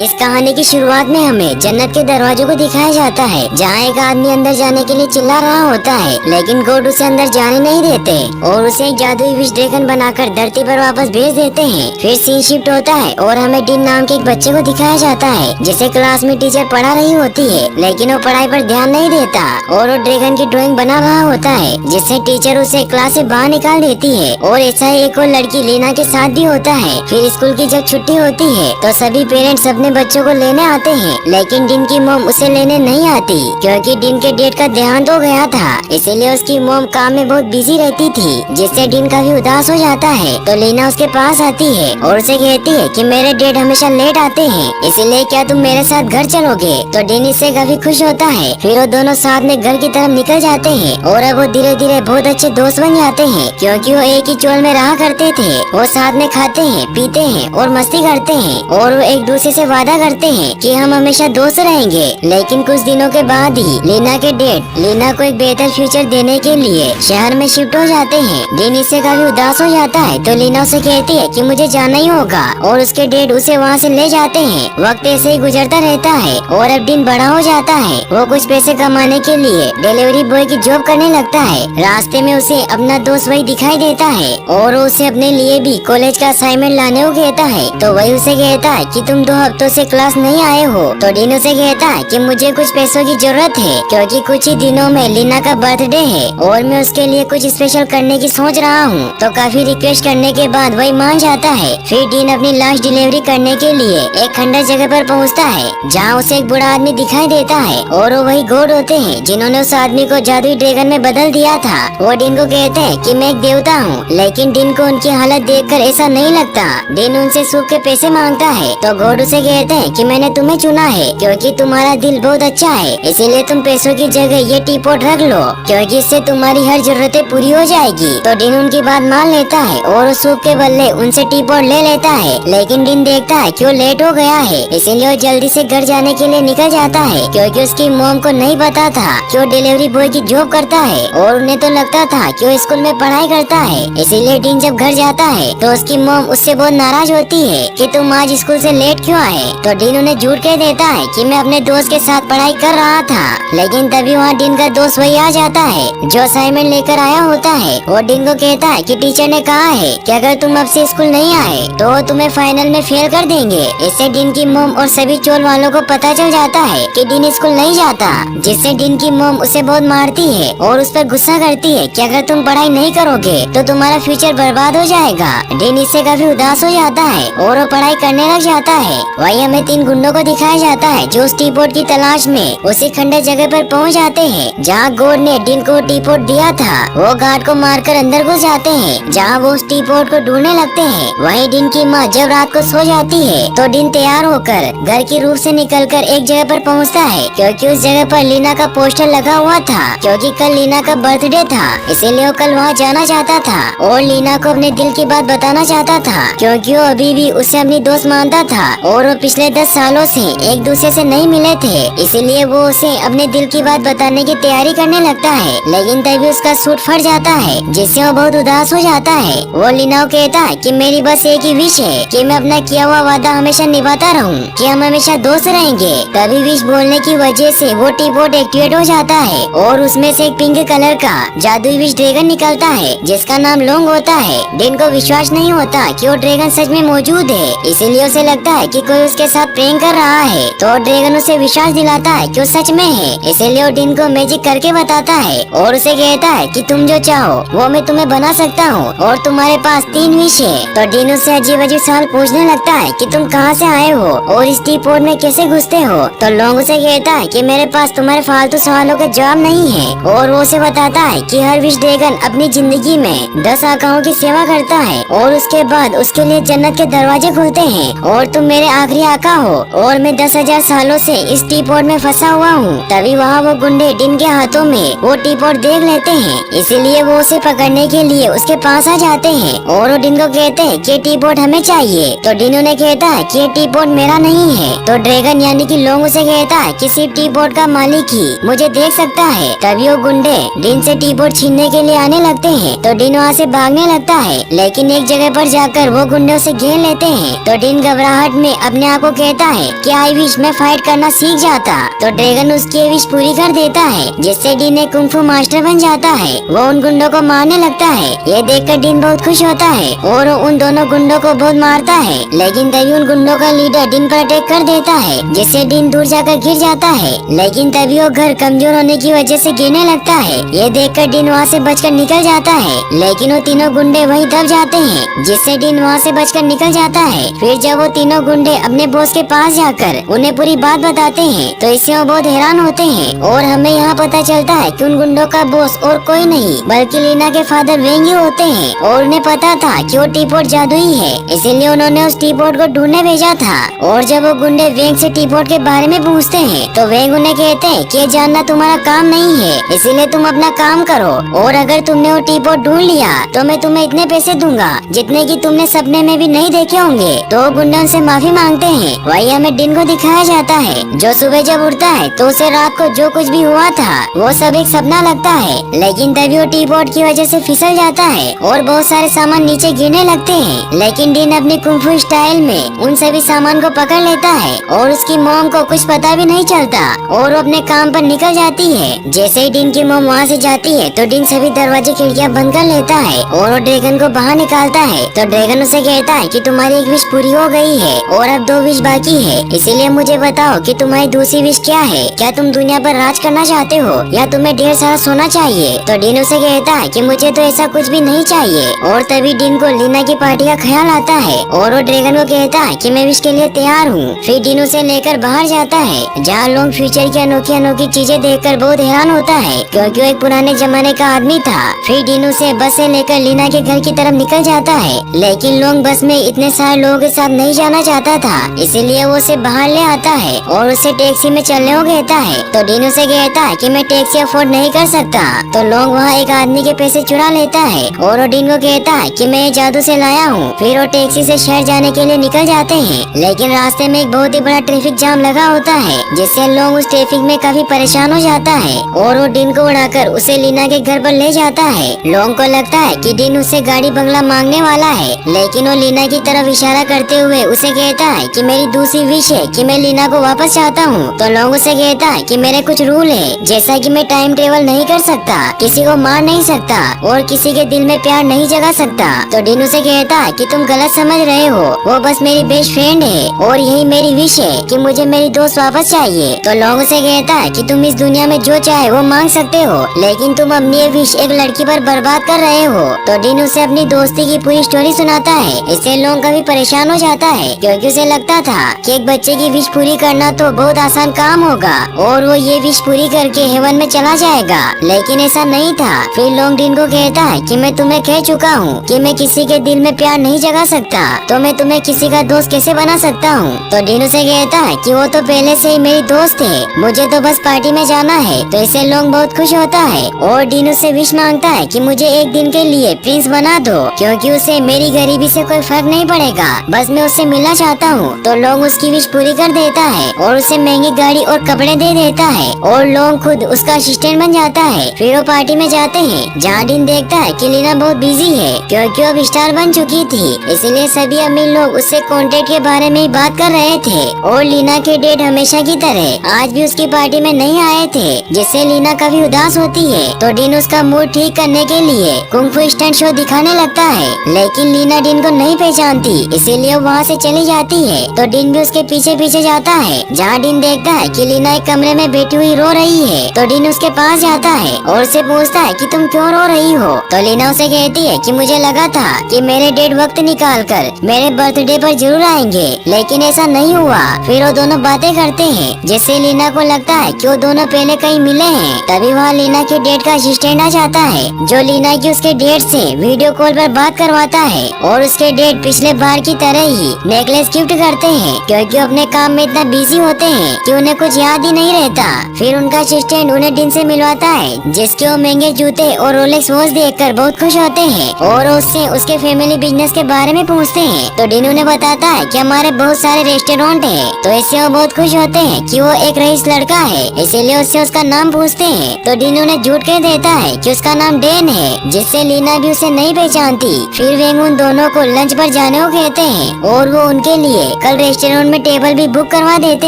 इस कहानी की शुरुआत में हमें जन्नत के दरवाजों को दिखाया जाता है, जहाँ एक आदमी अंदर जाने के लिए चिल्ला रहा होता है, लेकिन गोड उसे अंदर जाने नहीं देते और उसे एक जादुई विश ड्रैगन बनाकर धरती पर वापस भेज देते हैं। फिर सीन शिफ्ट होता है और हमें डिन नाम के एक बच्चे को दिखाया जाता है, जिसे क्लास में टीचर पढ़ा रही होती है, लेकिन वो पढ़ाई पर ध्यान नहीं देता और वो ड्रैगन की ड्राइंग बना रहा होता है, जिससे टीचर उसे क्लास से बाहर निकाल देती है। और ऐसा ही एक और लड़की लीना के साथ भी होता है। फिर स्कूल की जब छुट्टी होती है तो सभी पेरेंट्स अपने बच्चों को लेने आते हैं, लेकिन डिन की मॉम उसे लेने नहीं आती, क्योंकि डिन के डैड का देहांत हो गया था। इसीलिए उसकी मॉम काम में बहुत बिजी रहती थी, जिससे डिन काफी उदास हो जाता है। तो लीना उसके पास आती है और उसे कहती है कि मेरे डैड हमेशा लेट आते हैं, इसलिए क्या तुम मेरे साथ घर चलोगे? तो डिन इससे काफी खुश होता है। फिर वो दोनों साथ में घर की तरफ निकल जाते हैं और अब वो धीरे धीरे बहुत अच्छे दोस्त बन जाते हैं, क्योंकि वो एक ही चोल में रहा करते थे। वो साथ में खाते हैं, पीते हैं और मस्ती करते हैं, और वो एक दूसरे से वादा करते हैं कि हम हमेशा दोस्त रहेंगे। लेकिन कुछ दिनों के बाद ही लीना के डैड लीना को एक बेहतर फ्यूचर देने के लिए शहर में शिफ्ट हो जाते हैं। डिन इससे काफी उदास हो जाता है, तो लीना उसे कहती है कि मुझे जाना ही होगा, और उसके डैड उसे वहाँ से ले जाते हैं। वक्त ऐसे ही गुजरता रहता है और अब डिन बड़ा हो जाता है। वो कुछ पैसे कमाने के लिए डिलीवरी बॉय की जॉब करने लगता है। रास्ते में उसे अपना दोस्त वही दिखाई देता है और वो उसे अपने लिए भी कॉलेज का असाइनमेंट लाने को कहता है। तो वही उसे कहता है कि तुम 2 हफ्तों से क्लास नहीं आए हो। तो डिन उसे कहता है कि मुझे कुछ पैसों की जरूरत है, क्योंकि कुछ ही दिनों में लीना का बर्थडे है और मैं उसके लिए कुछ स्पेशल करने की सोच रहा हूँ। तो काफी रिक्वेस्ट करने के बाद वही मान जाता है। फिर डिन अपनी लास्ट डिलीवरी करने के लिए एक खंडर जगह पर पहुँचता है, जहाँ उसे एक बूढ़ा आदमी दिखाई देता है, और वो वही गॉड होते हैं जिन्होंने उस आदमी को जादुई ड्रैगन में बदल दिया था। वो डिन को कहते हैं कि मैं एक देवता हूँ, लेकिन डिन को उनकी हालत देखकर ऐसा नहीं लगता। डिन उनसे सूख के पैसे मांगता है, तो गॉड उसे कहते हैं कि मैंने तुम्हें चुना है क्योंकि तुम्हारा दिल बहुत अच्छा है, इसीलिए तुम पैसों की जगह ये टी पॉट रख लो, क्योंकि इससे तुम्हारी हर जरूरतें पूरी हो जाएगी। तो डिन उनकी बात मान लेता है और उस सूप के बदले उनसे टी पॉट ले लेता है। लेकिन डिन देखता है कि वो लेट हो गया है, इसीलिए वो जल्दी से घर जाने के लिए निकल जाता है, क्योंकि उसकी मॉम को नहीं पता था कि वो डिलीवरी बॉय की जॉब करता है, और उन्हें तो लगता था कि वो स्कूल में पढ़ाई करता है। इसीलिए डिन जब घर जाता है तो उसकी मॉम उससे बहुत नाराज होती है कि तुम आज स्कूल से लेट क्यों आए? तो डिन उन्हें झूठ कह देता है कि मैं अपने दोस्त के साथ पढ़ाई कर रहा था। लेकिन तभी वहाँ डिन का दोस्त वही आ जाता है जो असाइनमेंट लेकर आया होता है। वो डिन को कहता है कि टीचर ने कहा है कि अगर तुम अब से स्कूल नहीं आए तो वो तुम्हें फाइनल में फेल कर देंगे। इससे डिन की मॉम और सभी चोल वालों को पता चल जाता है कि डिन स्कूल नहीं जाता, जिससे डिन की मॉम उसे बहुत मारती है और उस पर गुस्सा करती है कि अगर तुम पढ़ाई नहीं करोगे तो तुम्हारा फ्यूचर बर्बाद हो जाएगा। डिन इससे काफी उदास हो जाता है और वो पढ़ाई करने लग जाता है। वही हमें 3 गुंडों को दिखाया जाता है जो उस टी पॉट की तलाश में उसी खंडर जगह पर पहुंच जाते हैं जहां गॉड ने डिन को टी पॉट दिया था। वो गार्ड को मारकर अंदर घुस जाते हैं, जहां वो उस टी पॉट को ढूंढने लगते हैं। वहीं डिन की माँ जब रात को सो जाती है तो डिन तैयार होकर घर की रूफ से निकलकर एक जगह पर पहुंचता है, क्योंकि उस जगह पर लीना का पोस्टर लगा हुआ था, क्योंकि कल लीना का बर्थडे था, इसीलिए वो कल वहाँ जाना चाहता था और लीना को अपने दिल की बात बताना चाहता था, क्योंकि वो अभी भी उसे अपनी दोस्त मानता था और वो पिछले 10 सालों से एक दूसरे से नहीं मिले थे। इसीलिए वो उसे अपने दिल की बात बताने की तैयारी करने लगता है। लेकिन तभी उसका सूट फट जाता है, जिससे वो बहुत उदास हो जाता है। वो लीना को कहता है कि मेरी बस एक ही विश है कि मैं अपना किया हुआ वादा हमेशा निभाता रहूं, कि हम हमेशा दोस्त रहेंगे। तभी विश बोलने की वजह से वो टी पॉट एक्टिवेट हो जाता है और उसमें से एक पिंक कलर का जादुई विश ड्रैगन निकलता है, जिसका नाम लोंग होता है। डिन को विश्वास नहीं होता कि वो ड्रैगन सच में मौजूद है, इसीलिए उसे लगता है कि कोई उसके साथ प्रेम कर रहा है। तो ड्रैगन उसे विश्वास दिलाता है कि वो सच में है, इसीलिए वो डिन को मैजिक करके बताता है और उसे कहता है कि तुम जो चाहो वो मैं तुम्हें बना सकता हूँ और तुम्हारे पास 3 विश है। तो डिन उससे अजीब अजीब सवाल पूछने लगता है कि तुम कहाँ से आए हो और इस टी पॉट में कैसे घुसते हो? तो लोंग उसे कहता है कि मेरे पास तुम्हारे फालतू सवालों का जवाब नहीं है, और वो उसे बताता है कि हर विश ड्रैगन अपनी जिंदगी में 10 आकाओं की सेवा करता है और उसके बाद उसके लिए जन्नत के दरवाजे खुलते हैं, और तुम मेरे आखिरी आका हो और मैं 10,000 सालों से इस टी पॉट में फंसा हुआ हूँ। तभी वहाँ वो गुंडे डिन के हाथों में वो टी पॉट देख लेते हैं, इसीलिए वो उसे पकड़ने के लिए उसके पास आ जाते हैं और वो डिन को कहते हैं कि टी पॉट हमें चाहिए। तो डिन उन्हें कहता है कि ये टी पॉट मेरा नहीं है। तो ड्रैगन यानी कि लोंग उसे कहता है कि सिर्फ टी पॉट का मालिक ही मुझे देख सकता है। तभी वो गुंडे डिन से टी पॉट छीनने के लिए आने लगते हैं। तो डिन वहाँ से भागने लगता है, लेकिन एक जगह पर जाकर वो गुंडे उसे घेर लेते हैं। तो डिन घबराहट में अपने आग को कहता है कि आई विश मैं फाइट करना सीख जाता। तो ड्रैगन उसकी विश पूरी कर देता है, जिससे डीन एक कुंफू मास्टर बन जाता है। वो उन गुंडों को मारने लगता है। ये देखकर डीन बहुत खुश होता है और वो उन दोनों गुंडों को बहुत मारता है। लेकिन तभी उन गुंडों का लीडर डीन पर अटैक कर देता है, जिससे डीन दूर जाकर गिर जाता है। लेकिन तभी वो घर कमजोर होने की वजह से गिरने लगता है। ये देखकर डीन वहाँ से बचकर निकल जाता है, लेकिन वो तीनों गुंडे वहीं दब जाते हैं, जिससे डीन वहाँ से बचकर निकल जाता है। फिर जब वो तीनों गुंडे अपने बॉस के पास जाकर उन्हें पूरी बात बताते हैं, तो इससे वो बहुत हैरान होते हैं। और हमें यहाँ पता चलता है कि उन गुंडों का बॉस और कोई नहीं बल्कि लीना के फादर वेंग ही होते हैं। और उन्हें पता था कि वो टीपॉट जादुई है, इसीलिए उन्होंने उस टीपॉट को ढूंढने भेजा था। और जब वो गुंडे वेंग से टीपॉट के बारे में पूछते हैं, तो वेंग उन्हें कहते हैं कि ये जानना तुम्हारा काम नहीं है, इसीलिए तुम अपना काम करो। और अगर तुमने वो टीपॉट ढूंढ लिया तो मैं तुम्हें इतने पैसे दूंगा जितने कि तुमने सपने में भी नहीं देखे होंगे। तो गुंडे उनसे माफी मांगते हैं। वही हमें डिन को दिखाया जाता है, जो सुबह जब उठता है तो उसे रात को जो कुछ भी हुआ था वो सब एक सपना लगता है। लेकिन तभी वो टीपॉट की वजह से फिसल जाता है और बहुत सारे सामान नीचे गिरने लगते हैं। लेकिन डिन अपनी कुंफू स्टाइल में उन सभी सामान को पकड़ लेता है और उसकी मॉम को कुछ पता भी नहीं चलता और वो अपने काम पर निकल जाती है। जैसे ही डिन की मॉम वहाँ से जाती है तो डिन सभी दरवाजे खिड़कियाँ बंद कर लेता है और वो ड्रैगन को बाहर निकालता है। तो ड्रैगन उसे कहता है कि तुम्हारी एक विश पूरी हो गई है और अब 2 विश बाकी है, इसीलिए मुझे बताओ कि तुम्हारी दूसरी विश क्या है। क्या तुम दुनिया पर राज करना चाहते हो या तुम्हें ढेर सारा सोना चाहिए? तो डिन उसे कहता है कि मुझे तो ऐसा कुछ भी नहीं चाहिए। और तभी डिन को लीना की पार्टी का ख्याल आता है और वो ड्रैगन को कहता है कि मैं विश के लिए तैयार हूँ। फिर डिन उसे लेकर बाहर जाता है, जहाँ लोग फ्यूचर की अनोखी अनोखी चीजें देखकर बहुत हैरान होता है, क्योंकि वो एक पुराने जमाने का आदमी था। फिर डिन उसे बस से लेकर लीना के घर की तरफ निकल जाता है, लेकिन लोग बस में इतने सारे लोगों के साथ नहीं जाना चाहता था, इसीलिए वो उसे बाहर ले आता है और उसे टैक्सी में चलने को कहता है। तो डिन उसे कहता है कि मैं टैक्सी अफोर्ड नहीं कर सकता। तो लोग वहाँ एक आदमी के पैसे चुरा लेता है और वो डिन को कहता है कि मैं ये जादू से लाया हूँ। फिर वो टैक्सी से शहर जाने के लिए निकल जाते हैं, लेकिन रास्ते में एक बहुत ही बड़ा ट्रैफिक जाम लगा होता है, जिससे लोग उस ट्रैफिक में काफी परेशान हो जाता है और वो डिन को उड़ाकर उसे लीना के घर पर ले जाता है। लोगों को लगता है कि डिन उससे गाड़ी बंगला मांगने वाला है, लेकिन वो लीना की तरफ इशारा करते हुए उसे कहता है कि मेरी दूसरी विश है कि मैं लीना को वापस चाहता हूँ। तो लोग उसे कहता है कि मेरे कुछ रूल है, जैसा कि मैं टाइम ट्रेवल नहीं कर सकता, किसी को मार नहीं सकता और किसी के दिल में प्यार नहीं जगा सकता। तो डिन उसे कहता है कि तुम गलत समझ रहे हो, वो बस मेरी बेस्ट फ्रेंड है और यही मेरी विश है कि मुझे मेरी दोस्त वापस चाहिए। तो लोग उसे कहता है कि तुम इस दुनिया में जो चाहे वो मांग सकते हो, लेकिन तुम अपनी ये विश एक लड़की पर बर्बाद कर रहे हो। तो डिन उसे अपनी दोस्ती की पूरी स्टोरी सुनाता है। इससे लोग काफी परेशान हो जाता है, क्योंकि उसे लगता था कि एक बच्चे की विश पूरी करना तो बहुत आसान काम होगा और वो ये विश पूरी करके हेवन में चला जाएगा, लेकिन ऐसा नहीं था। फिर लोग डिन को कहता है कि मैं तुम्हें कह चुका हूँ कि मैं किसी के दिल में प्यार नहीं जगा सकता, तो मैं तुम्हें किसी का दोस्त कैसे बना सकता हूँ। तो डिन उसे कहता है कि वो तो पहले से ही मेरी दोस्त है, मुझे तो बस पार्टी में जाना है। तो इससे लोग बहुत खुश होता है और डिन उससे विश मांगता है कि मुझे एक दिन के लिए प्रिंस बना दो, क्योंकि उसे मेरी गरीबी से कोई फर्क नहीं पड़ेगा, बस मैं उससे मिलना चाहता हूँ। तो लोग उसकी विश पूरी कर देता है और उसे महंगी गाड़ी और कपड़े दे देता है और लोग खुद उसका असिस्टेंट बन जाता है। फिर वो पार्टी में जाते हैं, जहाँ डिन देखता है कि लीना बहुत बिजी है, क्योंकि वो स्टार बन चुकी थी, इसलिए सभी अमीर लोग उससे कॉन्ट्रैक्ट के बारे में ही बात कर रहे थे। और लीना के डेट हमेशा की तरह आज भी उसकी पार्टी में नहीं आए थे, जिससे लीना काफी उदास होती है। तो डिन उसका मूड ठीक करने के लिए कुंफू स्टंट शो दिखाने लगता है, लेकिन लीना डिन को नहीं पहचानती, इसीलिए वहाँ से चली जाती है। तो डिन भी उसके पीछे पीछे जाता है, जहाँ डिन देखता है कि लीना एक कमरे में बैठी हुई रो रही है। तो डिन उसके पास जाता है और उससे पूछता है कि तुम क्यों रो रही हो। तो लीना उसे कहती है कि मुझे लगा था कि मेरे डैड वक्त निकाल कर मेरे बर्थडे पर जरूर आएंगे, लेकिन ऐसा नहीं हुआ। फिर वो दोनों बातें करते हैं, जिससे लीना को लगता है कि वो दोनों पहले कहीं मिले हैं। तभी वहाँ लीना के डैड का असिस्टेंट आ जाता है, जो लीना की उसके डैड से वीडियो कॉल पर बात करवाता है। और उसके डैड पिछले बार की तरह ही नेकलेस गिफ्ट करते हैं, क्योंकि वो अपने काम में इतना बिजी होते हैं कि उन्हें कुछ याद ही नहीं रहता। फिर उनका असिस्टेंट उन्हें डिन से मिलवाता है, जिसके वो महंगे जूते और रोलेक्स वॉच देखकर बहुत खुश होते हैं और उससे उसके फैमिली बिजनेस के बारे में पूछते हैं। तो डिन उन्हें बताता है कि हमारे बहुत सारे रेस्टोरेंट हैं। तो इससे वो बहुत खुश होते हैं कि वो एक रईस लड़का है, इसीलिए उससे उसका नाम पूछते हैं। तो डिन उन्हें झूठ कह देता है कि उसका नाम डेन है, जिससे लीना भी उसे नहीं पहचानती। फिर वे उन दोनों को लंच पर जाने को कहते हैं और वो उनके लिए कल रेस्टोरेंट में टेबल भी बुक करवा देते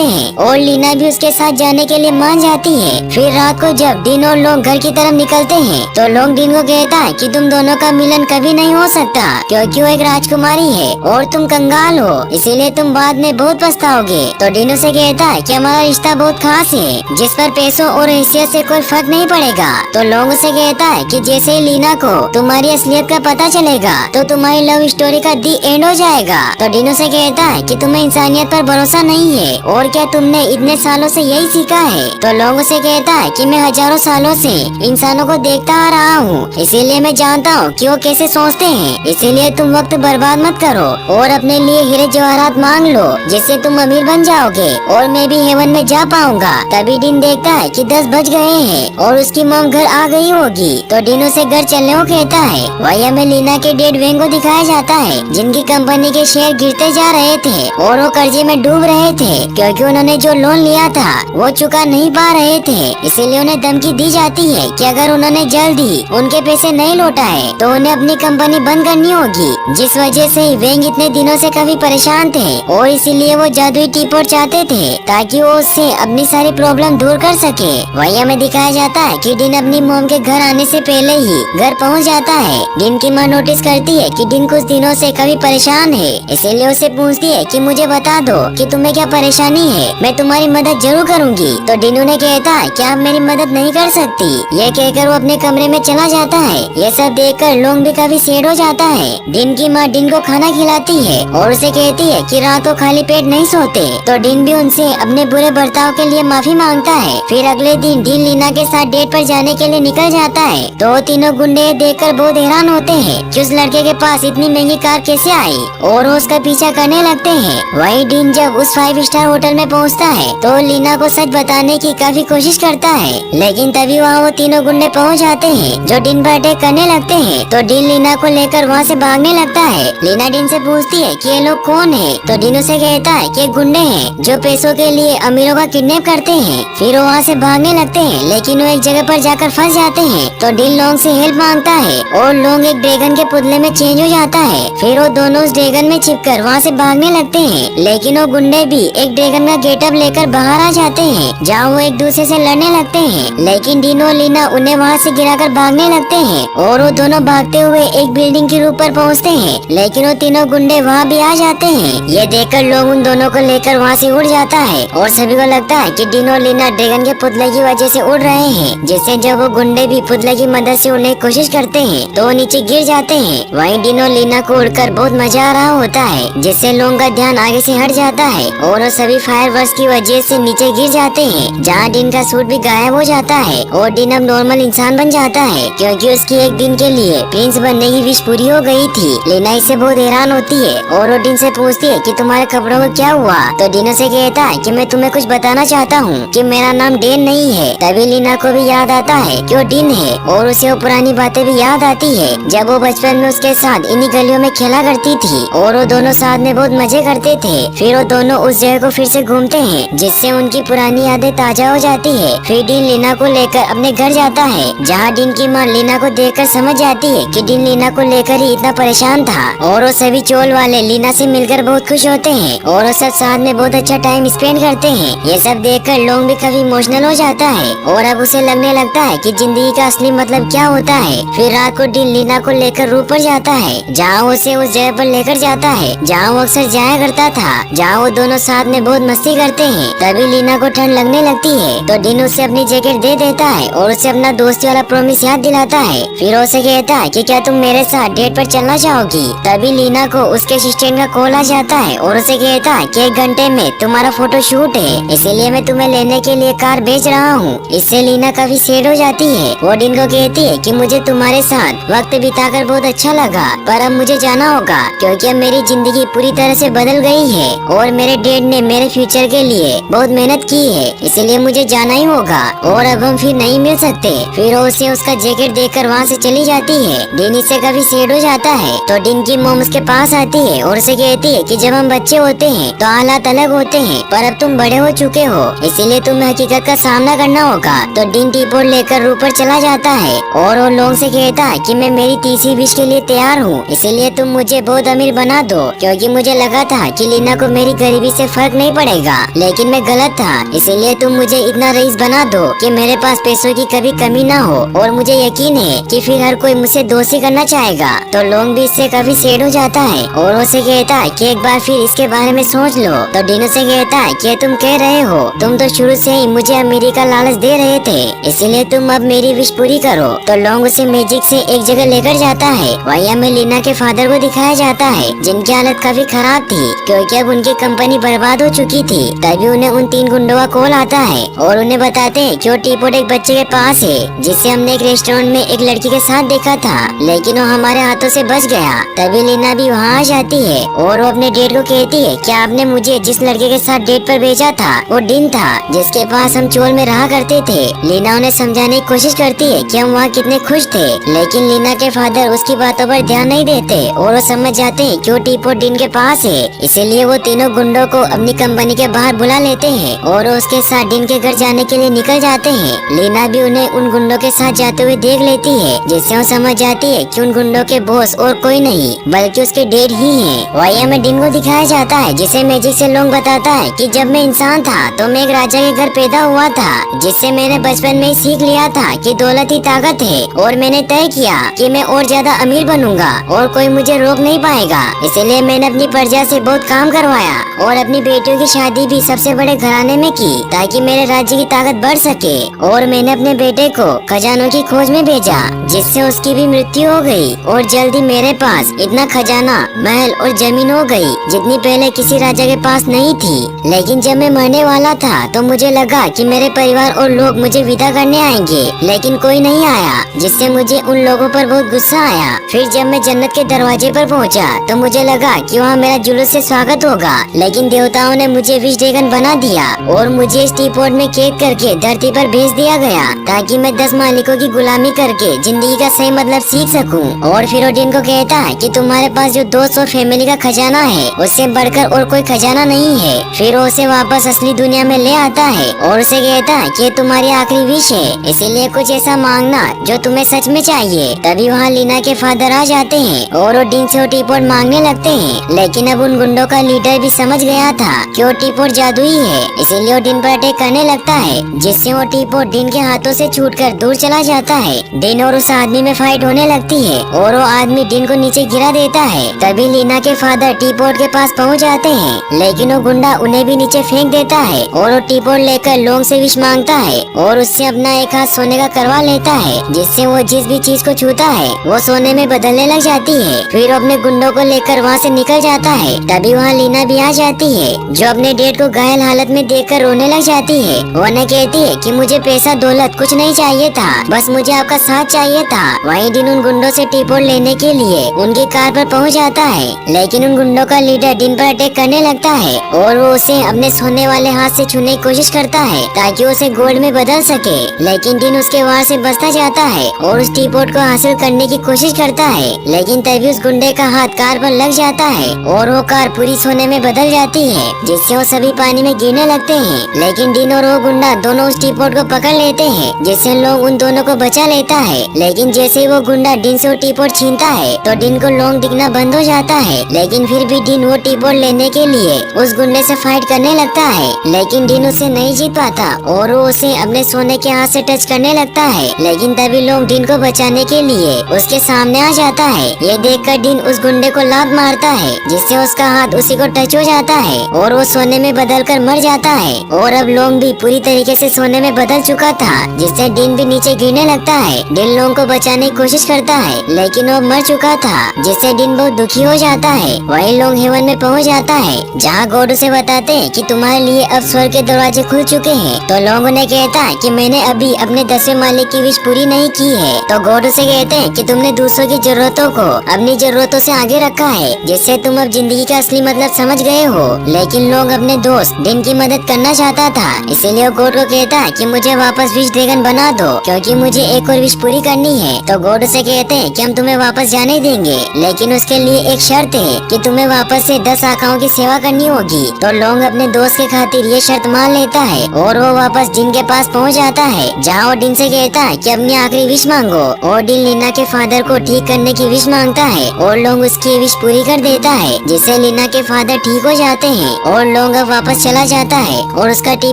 हैं और लीना भी उसके साथ जाने के लिए मान जाती है। फिर रात को जब डिन और लोग घर की तरफ निकलते हैं तो लोग डिन को कहता है कि तुम दोनों का मिलन कभी नहीं हो सकता क्योंकि वो एक राजकुमारी है और तुम कंगाल हो, इसीलिए तुम बाद में बहुत पछताओगे। तो डिन उसे कहता है कि हमारा रिश्ता बहुत खास है जिस पर पैसों और हैसियत से कोई फर्क नहीं पड़ेगा। तो लोग उसे कहता है कि जैसे ही लीना को तुम्हारी असलियत का पता चलेगा तो तुम्हारी लव स्टोरी का दी एंड हो जाएगा। तो डिनो से कहता है कि तुम्हें इंसानियत पर भरोसा नहीं है और क्या तुमने इतने सालों से यही सीखा है। तो लोग उसे कहता है कि मैं हजारों सालों से इंसानों को देखता आ रहा हूँ, इसीलिए मैं जानता हूँ कि वो कैसे सोचते हैं, इसीलिए तुम वक्त बर्बाद मत करो और अपने लिए हीरे जवाहरात मांग लो जिससे तुम अमीर बन जाओगे और मैं भी हेवन में जा पाऊंगा। तभी डिन देखता है कि 10 बज गए हैं और उसकी मॉम घर आ गई होगी। तो डिनो से घर चलने को कहता है। वही हमें लीना के डेड वेंग को दिखाया जाता है जिनकी कंपनी के शेयर गिरते जा रहे थे और वो कर्जे में डूब रहे थे क्योंकि उन्होंने जो लोन लिया था वो चुका नहीं पा रहे थे, इसीलिए उन्हें धमकी दी जाती है कि अगर उन्होंने जल्दी उनके पैसे नहीं लौटाए तो उन्हें अपनी कंपनी बंद करनी होगी। जिस वजह से वेंग इतने दिनों से काफी परेशान थे और इसीलिए वो जादुई टीपॉट चाहते थे ताकि वो उससे अपनी सारी प्रॉब्लम दूर कर सके। वही हमें दिखाया जाता है कि डिन अपनी मॉम के घर आने से पहले ही घर पहुंच जाता है। डिन की मां नोटिस करती है कि डिन कुछ दिनों से काफी परेशान है, इसीलिए उसे पूछती है कि मुझे बता दो कि तुम्हें क्या परेशानी है, मैं तुम्हारी मदद जरूर करूंगी। तो डिन उन्हें कहता है कि आप मेरी मदद नहीं कर सकती। ये कहकर वो अपने कमरे में चला जाता है। ये सब देखकर लोग भी काफी सैड हो जाता है। डिन की माँ डिन को खाना खिलाती है और उसे कहती है कि रात को खाली पेट नहीं सोते। तो डिन भी उनसे अपने बुरे बर्ताव के लिए माफी मांगता है। फिर अगले दिन डिन लीना के साथ डेट पर जाने के लिए निकल जाता है। तो तीनों गुंडे देखकर बहुत हैरान होते हैं कि उस लड़के के पास इतनी महंगी कार कैसे आई और वो उसका पीछा करने लगते हैं। वही डिन जब उस 5 स्टार होटल में पहुंचता है तो लीना को सच बताने की काफी कोशिश करता है, लेकिन तभी वहाँ वो तीनों गुंडे पहुँच जाते हैं जो डिन पर अटैक करने लगते हैं। तो डिन लीना को लेकर वहाँ से भागने लगता है। लीना डिन से पूछती है कि ये लोग कौन है। तो डिन उसे कहता है कि गुंडे हैं जो पैसों के लिए अमीरों का किडनैप करते हैं। फिर वो वहाँ से भागने लगते हैं लेकिन वो एक जगह पर जाकर फंस जाते हैं। तो डिन लोग से हेल्प मांगता है और लोग एक ड्रैगन के पुतले में चेंज हो जाता है। फिर वो दोनों उस ड्रैगन में छिपकर वहाँ से भागने लगते हैं, लेकिन वो गुंडे भी एक ड्रैगन का गेटअप लेकर बाहर आ जाते हैं जहाँ वो एक दूसरे से लड़ने लगते हैं। लेकिन डिन और लीना उन्हें वहाँ से गिराकर भागने लगते हैं और वो दोनों भागते हुए एक बिल्डिंग के ऊपर पहुँचते हैं, लेकिन वो तीनों गुंडे वहाँ भी आ जाते हैं। ये देखकर लोग उन दोनों को लेकर वहाँ से उड़ जाता है और सभी को लगता है कि डिन और लीना ड्रैगन के पुतले की वजह से उड़ रहे हैं, जिससे जब वो गुंडे भी पुतले की मदद से उड़ने की कोशिश करते हैं तो वो नीचे गिर जाते हैं। वहीं डिन और लीना को उड़कर बहुत मजा आ रहा होता है, जिससे लोगों का ध्यान आगे से हट जाता है और वो सभी फायरवर्क्स की वजह से नीचे गिर जाते हैं, जहाँ डिन का सूट भी गायब हो जाता है और डिन अब नॉर्मल इंसान बन जाता है क्योंकि उसकी एक दिन के लिए प्रिंस बनने की विश पूरी हो गई थी। लीना इससे बहुत हैरान होती है और वो डिन से पूछती है कि तुम्हारे कपड़ों को क्या हुआ। तो डिन उसे कहता है कि मैं तुम्हें कुछ बताना चाहता हूँ कि मेरा नाम डेन नहीं है। तभी लीना को भी याद आता है कि वो डिन है और उसे वो पुरानी बातें भी याद आती है जब वो बचपन में उसके साथ इन्हीं गलियों में खेला करती थी और वो दोनों साथ में बहुत मजे करते थे। फिर वो दोनों उस जगह को फिर से घूमते हैं जिससे उनकी पुरानी यादें ताजा हो जाती है। फिर डिन लीना को लेकर अपने घर जाता है, जहाँ डिन की माँ लीना को देखकर समझ जाती है कि डिन लीना को लेकर ही इतना परेशान था और वो सभी चोल वाले लीना से मिलकर बहुत खुश होते हैं और वो सब साथ में बहुत अच्छा टाइम स्पेंड करते हैं। ये सब देखकर लोग भी काफी इमोशनल हो जाता है और अब उसे लगने लगता है कि जिंदगी का असली मतलब क्या होता है। फिर रात को डिन लीना को लेकर रूप पर जाता है, जहाँ उसे उस जगह पर लेकर जाता है जहाँ वो अक्सर जाया करता था, जहाँ वो दोनों साथ में बहुत मस्ती करते हैं। तभी लीना को ठंड लगने लगती है तो डिन उसे अपनी जैकेट दे देता है और उसे अपना दोस्ती वाला प्रॉमिस याद दिलाता है। फिर उसे कहता है कि क्या तुम मेरे साथ डेट पर चलना चाहोगी। तभी लीना को उसके असिस्टेंट का कॉल आ जाता है और उसे कहता है कि 1 घंटे में तुम्हारा फोटो शूट है, इसीलिए मैं तुम्हें लेने के लिए कार भेज रहा हूँ। इससे लीना काफी सैड हो जाती है। वो डिन को कहती है कि मुझे तुम्हारे साथ वक्त बिताकर बहुत अच्छा लगा, पर अब मुझे जाना होगा क्योंकि अब मेरी जिंदगी पूरी तरह से बदल गई है और मेरे डैड ने मेरे फ्यूचर के लिए बहुत मेहनत की है, इसलिए मुझे जाना ही होगा और अब हम फिर नहीं मिल सकते। फिर वो उसे उसका जैकेट देकर वहाँ से चली जाती है। डिन इससे काफी सैड हो जाता है तो डिन की मॉम उसके पास आती है और उसे कहती है कि जब हम बच्चे होते हैं तो हालात अलग होते हैं, पर अब तुम बड़े हो चुके हो, इसीलिए तुम्हें हकीकत का सामना करना होगा। तो डिन टीपोट लेकर ऊपर चला जाता है और वो लोगों से कहता है कि मैं मेरी तीसरी विश के लिए तैयार हूँ, इसीलिए तुम मुझे बहुत अमीर बना दो क्योंकि मुझे लगा था कि लीना को मेरी गरीबी से फर्क नहीं पड़ेगा, लेकिन मैं गलत था। इसीलिए तुम मुझे इतना रईस बना दो कि मेरे पास पैसों की कभी कमी ना हो, और मुझे यकीन है कि फिर हर कोई मुझसे दोस्ती करना चाहेगा। तो लोग भी इससे काफी सेड हो जाता है और उसे कहता है कि एक बार फिर इसके बारे में सोच लो। तो डिनो से कहता है कि तुम कह रहे हो, तुम तो शुरू से ही मुझे अमीरी का लालच दे रहे थे, इसीलिए तुम अब मेरी विश पूरी करो। तो लोग उसे मैजिक से एक जगह लेकर जाता है। वहीं हमें लीना के फादर को दिखाया जाता है, जिनकी हालत काफी खराब थी क्योंकि अब उनकी कंपनी बर्बाद हो चुकी थी। तभी उन्हें उन 3 गुंडों का कॉल आता है और उन्हें बताते हैं कि वो टीपोट एक बच्चे के पास है, जिसे हमने एक रेस्टोरेंट में एक लड़की के साथ देखा था, लेकिन वो हमारे हाथों से बच गया। तभी लीना भी वहाँ आ जाती है और वो अपने डेट को कहती है कि आपने मुझे जिस लड़के के साथ डेट पर भेजा था वो डिन था, जिसके पास हम चोल में रहा करते थे। लीना उन्हें समझाने की कोशिश करती है कि हम वहाँ कितने खुश थे, लेकिन लीना के फादर उसकी बातों पर ध्यान नहीं देते और वो समझ जाते हैं कि वो टीपोट डिन के पास है। इसीलिए वो तीनों गुंडों को अपनी कंपनी के बाहर बुला लेते हैं और उसके साथ डिन के घर जाने के लिए निकल जाते हैं। लीना भी उन्हें उन गुंडों के साथ जाते हुए देख लेती है, जिससे वो समझ जाती है कि उन गुंडों के बॉस और कोई नहीं बल्कि उसके डैड ही हैं। वही हमें डिन को दिखाया जाता है, जिसे मैजिक से लोग बताता है कि जब मैं इंसान था तो मैं एक राजा के घर पैदा हुआ था, जिससे मैंने बचपन में ही सीख लिया था कि दौलत ही ताकत है, और मैंने तय किया कि मैं और ज्यादा अमीर बनूंगा और कोई मुझे रोक नहीं पाएगा। इसलिए मैंने अपनी प्रजा से बहुत काम करवाया और अपनी बेटियों की शादी भी सबसे बड़े घराने में की ताकि मेरे राज्य की ताकत बढ़ सके। और मैंने अपने बेटे को खजानों की खोज में भेजा, जिससे उसकी भी मृत्यु हो गई, और जल्दी मेरे पास इतना खजाना, महल और जमीन हो गई जितनी पहले किसी राजा के पास नहीं थी। लेकिन जब मैं मरने वाला था तो मुझे लगा कि मेरे परिवार और लोग मुझे विदा करने आएंगे, लेकिन कोई नहीं आया, जिससे मुझे उन लोगों पर बहुत गुस्सा आया। फिर जब मैं जन्नत के दरवाजे पर पहुंचा तो मुझे लगा कि वहाँ मेरा जुलूस से स्वागत होगा, लेकिन देवताओं ने मुझे विश ड्रैगन बना दिया और मुझे इस टीपोट में कैद करके धरती पर भेज दिया गया ताकि मैं 10 मालिकों की गुलामी करके जिंदगी का सही मतलब सीख सकूं। और फिर ओडिन को कहता है कि तुम्हारे पास जो दोस्त और फैमिली का खजाना है उससे बढ़कर और कोई खजाना नहीं है। फिर वो उसे वापस असली दुनिया में ले आता है और उसे कहता है कि तुम्हारी आखिरी विश है, इसीलिए कुछ ऐसा मांगना जो तुम्हें सच में चाहिए। तभी वहाँ लीना के फादर आ जाते हैं और ओडिन से वो टीपोट मांगने लगते हैं, लेकिन अब उन गुंडों का लीडर भी समझ गया था कि वो टीपोट जादुई है, इसीलिए वो डिन पर अटैक करने लगता है, जिससे वो टीपोट डिन के हाथों से छूटकर दूर चला जाता है। डिन और उस आदमी में फाइट होने लगती है और वो आदमी डिन को नीचे गिरा देता है। तभी लीना के फादर टीपोट के पास पहुंच जाते हैं, लेकिन वो गुंडा उन्हें भी नीचे फेंक देता है और वो टीपोट लेकर लोग से विश मांगता है और उससे अपना एक हाथ सोने का करवा लेता है, जिससे वो जिस भी चीज को छूता है वो सोने में बदलने लग जाती है। फिर वो अपने गुंडों को लेकर वहाँ से निकल जाता है। तभी वहाँ लीना भी आ जाती है, जो अपने डेड को घायल हालत में देखकर रोने लग जाती है। वो उन्हें कहती है कि मुझे पैसा दौलत कुछ नहीं चाहिए था, बस मुझे आपका साथ चाहिए था। वहीं डिन उन गुंडों से टीपोट लेने के लिए उनकी कार पर पहुंच जाता है, लेकिन उन गुंडों का लीडर डिन पर अटैक करने लगता है और वो उसे अपने सोने वाले हाथ से छूने की कोशिश करता है ताकि उसे गोल्ड में बदल सके, लेकिन डिन उसके वार से बचता जाता है और उस टीपोट को हासिल करने की कोशिश करता है। लेकिन तभी उस गुंडे का हाथ कार पर लग जाता है और वो कार पूरी सोने में बदल जाती है, जिससे वो सभी पानी में गिरने लगते हैं। लेकिन डिन और वो गुंडा दोनों उस टीपोट को पकड़ लेते हैं, जिससे लोग उन दोनों को बचा लेता है। लेकिन जैसे ही वो गुंडा डिन से वो टीपोट छीनता है तो डिन को लोग दिखना बंद हो जाता है, लेकिन फिर भी डिन वो टीपोट लेने के लिए उस गुंडे से फाइट करने लगता है, लेकिन डिन उसे नहीं जीत पाता और वो उसे अपने सोने के हाथ से टच करने लगता है। लेकिन तभी लोग डिन को बचाने के लिए उसके सामने आ जाता है। ये देखकर डिन उस गुंडे को लात मारता है, जिससे उसका हाथ उसी को टच हो जाता है और वो सोने में बदलकर मर जाता है। और अब लोग भी पूरी तरीके से सोने में बदल चुका था, जिससे डिन भी नीचे गिरने लगता है। डिन लोगों को बचाने की कोशिश करता है, लेकिन वो मर चुका था, जिससे डिन बहुत दुखी हो जाता है। वही लोग हेवन में पहुंच जाता है, जहाँ गॉड उसे बताते हैं कि तुम्हारे लिए अब स्वर्ग के दरवाजे खुल चुके हैं। तो लोग उन्हें कहता है कि मैंने अभी अपने 10वें मालिक की विश पूरी नहीं की है। तो गॉड उसे कहते हैं कि तुमने दूसरों की जरूरतों को अपनी जरूरतों से आगे रखा है, जिससे तुम अब जिंदगी का असली मतलब समझ गए हो। लेकिन लोग अपने दोस्त डिन की मदद करना चाहता था, इसीलिए वो गॉड को कहता है कि मुझे वापस विश ड्रैगन बना दो, क्योंकि मुझे एक और विश पूरी करनी है। तो गॉड उसे कहते हैं कि हम तुम्हें वापस जाने देंगे, लेकिन उसके लिए एक शर्त है कि तुम्हें वापस से 10 आकाओं की सेवा करनी होगी। तो लोग अपने दोस्त के खातिर ये शर्त मान लेता है और वो वापस डिन के पास पहुंच जाता है, जहाँ वो डिन से कहता है कि अपनी आखिरी विश मांगो। और डिन लीना के फादर को ठीक करने की विश मांगता है और लोग उसकी विश पूरी कर देता है, जिससे लीना के फादर ठीक हो जाते हैं और लोंग वापस चला जाता है और उसका टी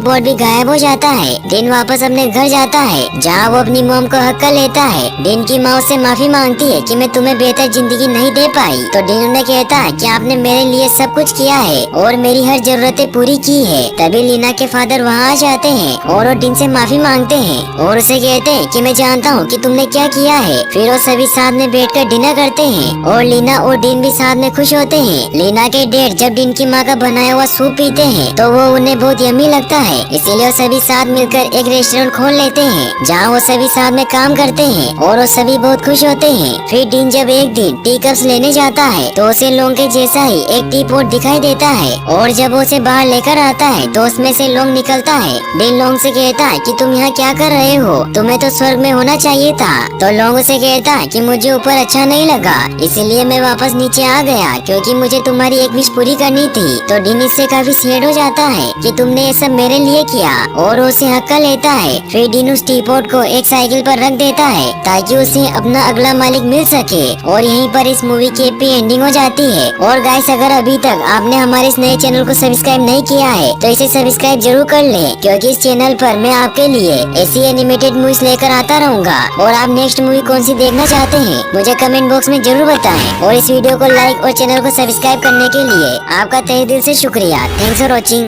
पॉट भी गायब हो जाता है। डिन वापस अपने घर जाता है जहाँ वो अपनी मॉम को हक कर लेता है। डिन की माँ उससे माफी मांगती है कि मैं तुम्हें बेहतर जिंदगी नहीं दे पाई। तो डिन उन्हें कहता है कि आपने मेरे लिए सब कुछ किया है और मेरी हर जरूरतें पूरी की है। तभी लीना के फादर वहाँ आ जाते हैं और वो डिन से माफी मांगते हैं और उसे कहते हैं कि मैं जानता हूँ कि तुमने क्या किया है। फिर वो सभी साथ में बैठकर डिनर करते हैं और लीना और डिन भी साथ में खुश होते हैं। लीना के डैड जब डिन की माँ का बनाया हुआ सूप पीते हैं तो वो उन्हें बहुत यम्मी लगता है, इसीलिए वो सभी साथ मिलकर एक रेस्टोरेंट खोल लेते हैं जहाँ वो सभी साथ में काम करते हैं और वो सभी बहुत खुश होते हैं। फिर डिन जब एक दिन टी कप्स लेने जाता है तो उसे लोंग के जैसा ही एक टी पॉट दिखाई देता है और जब वो उसे बाहर लेकर आता है तो उसमें से लोंग निकलता है। डिन लोंग से कहता है कि तुम यहाँ क्या कर रहे हो, तुम्हें तो स्वर्ग में होना चाहिए था। तो लोंग उसे कहता है कि मुझे ऊपर अच्छा नहीं लगा इसलिए मैं वापस नीचे आ गया क्योंकि मुझे तुम्हारी एक विश पूरी करनी थी। तो डिन इससे काफी सैड हो जाता है कि तुमने ये सब मेरे लिए किया और उसे हक लेता है। फिर डिन उस टी पॉट को एक साइकिल पर रख देता है ताकि उसे अपना अगला मालिक मिल सके और यहीं पर इस मूवी की हैप्पी एंडिंग हो जाती है। और गाइस अगर अभी तक आपने हमारे इस नए चैनल को सब्सक्राइब नहीं किया है तो इसे सब्सक्राइब जरूर कर लें क्योंकि इस चैनल पर मैं आपके लिए ऐसी एनिमेटेड मूवीज लेकर आता रहूंगा। और आप नेक्स्ट मूवी कौन सी देखना चाहते हैं मुझे कमेंट बॉक्स में जरूर बताएं और इस वीडियो को लाइक और चैनल को सब्सक्राइब करने के लिए आपका तहे दिल से शुक्रिया। Thanks for watching.